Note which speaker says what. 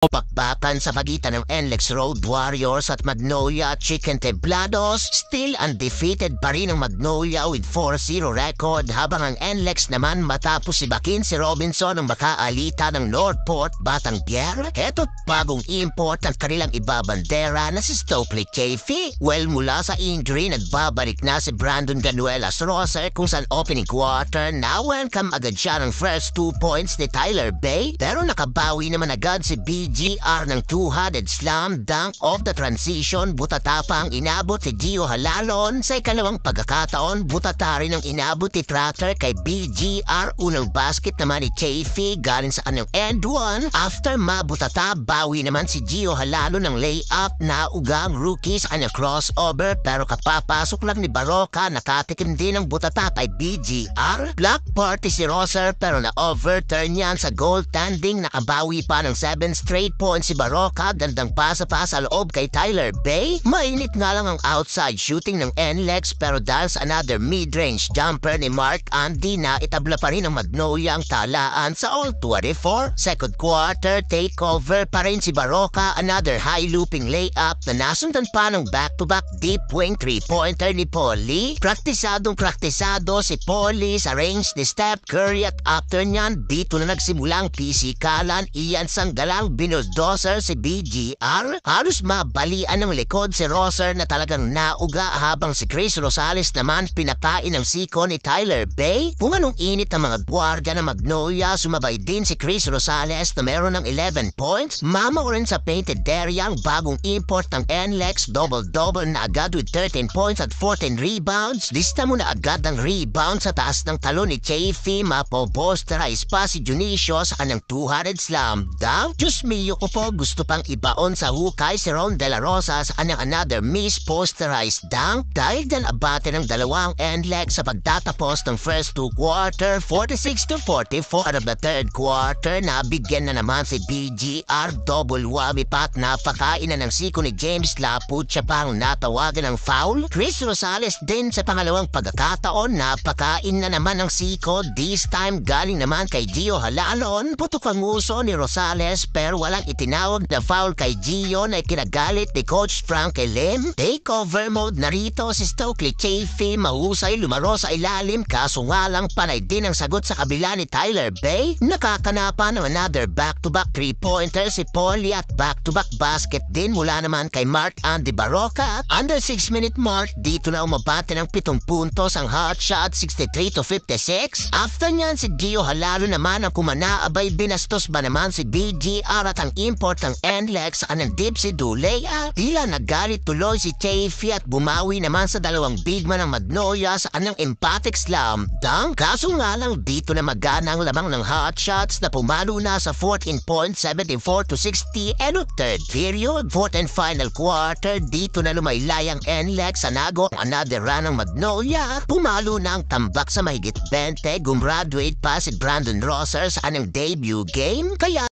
Speaker 1: Pakbakan sa pagitan ng NLEX Road Warriors at Magnolia Chicken Templados, still undefeated pa rin ang Magnolia with 4-0 record habang ang NLEX naman matapos sibakin si Robinson ang makaalita ng Northport Batangier. Eto't bagong import ang kanilang ibabandera na si Stokely Chafee. Well, mula sa injury, nagbabalik na si Brandon Ganuelas Roser kung saan opening quarter na-welcome agad siya ng first 2 points ni Tyler Bay, pero nakabawi naman agad si BGR ng two-handed slam dunk of the transition. Butata pa ang inabot si Gio Halalon. Sa ikalawang pagkakataon, butata rin ang inabot ni Tratter kay BGR. Unang basket naman ni Chafee galing sa kanyang end one. After mabutata, bawi naman si Gio Halalon ng layup na ugang rookie sa kanyang crossover, pero kapapasok lang ni Baroka, nakatikim din ang butata kay BGR. Block party si Roser pero na-overturn yan sa goaltending. Nakabawi pa ng 7 straight points si Baroka. Gandang pasa pa sa loob kay Tyler Bay. Mainit nga lang ang outside shooting ng NLEX, pero dahil sa another mid-range jumper ni Mark Andy, na itabla pa rin ang Magnolia ang talaan sa all 24. Second quarter, takeover pa rin si Baroka. Another high looping layup na nasundan pa ng back-to-back deep wing 3-pointer ni Paulie. Praktisadong praktisado si Paulie sa range ni Steph Curry at after nyan, dito na nagsimulang pisikalan. Iyan Sanggalang binuldoser si BGR. Halos mabalian ng likod si Roser na talagang nauga, habang si Chris Rosales naman pinakain ng siko ni Tyler Bay. Kung anong init ng mga gwardiya ng Magnolia, sumabay din si Chris Rosales na meron ng 11 points. Mama rin sa painted area ang bagong import ng NLEX, double-double na agad with 13 points at 14 rebounds. Lista mo na agad ang rebound sa taas ng talon ni Chafee. Mapobosterize pa si Junicio sa kanyang 200 slam dunk. Diyos mio ko po, gusto pang ibaon sa hukay si Ron De La Rosa sa kanyang another miss posterized dunk. Dahil din abate ng dalawang NLEX sa pagtatapos ng first 2 quarter, 46-44. Out of the third quarter, nabigyan na naman si BGR. Double whammy pat, napakain na ng siko ni James Laput, siya pang natawagan ng foul. Chris Rosales din sa pangalawang pagkakataon, napakain na naman ng siko. This time galing naman kay Gio Halalon. Putok ang uso ni Rosales pero walang itinawag na foul kay Gio na ikinagalit ni Coach Frank Elim. Takeover mode na rito si Stokely Chafee. Mahusay lumaro sa ilalim, kaso nga lang panay din ang sagot sa kabila ni Tyler Bay. Nakakanapa ng another back-to-back 3-pointer si Paulie at back-to-back basket din mula naman kay Mark Andy Baroka. Under 6-minute mark, dito na umabate ng 7 puntos ang hotshot, 63-56. After nyan, si Gio Halalo naman ang kumanaabay. Binastos ba naman si BGR at ang import ng NLEX sa kanang Dipsy Duley. Tila nagalit tuloy si Chafee at bumawi naman sa dalawang big man ng Magnolia sa kanang emphatic slam dunk. Kaso nga lang, dito na magana ang lamang ng hotshots na pumalo na sa 14 points, 74-60. And third period, fourth and final quarter, dito na lumaylay ang NLEX sa nago another run ng Magnolia. Pumalo na ang tambak sa mahigit 20. Gumraduate pa si Brandon Roser sa kanang debut game. Kaya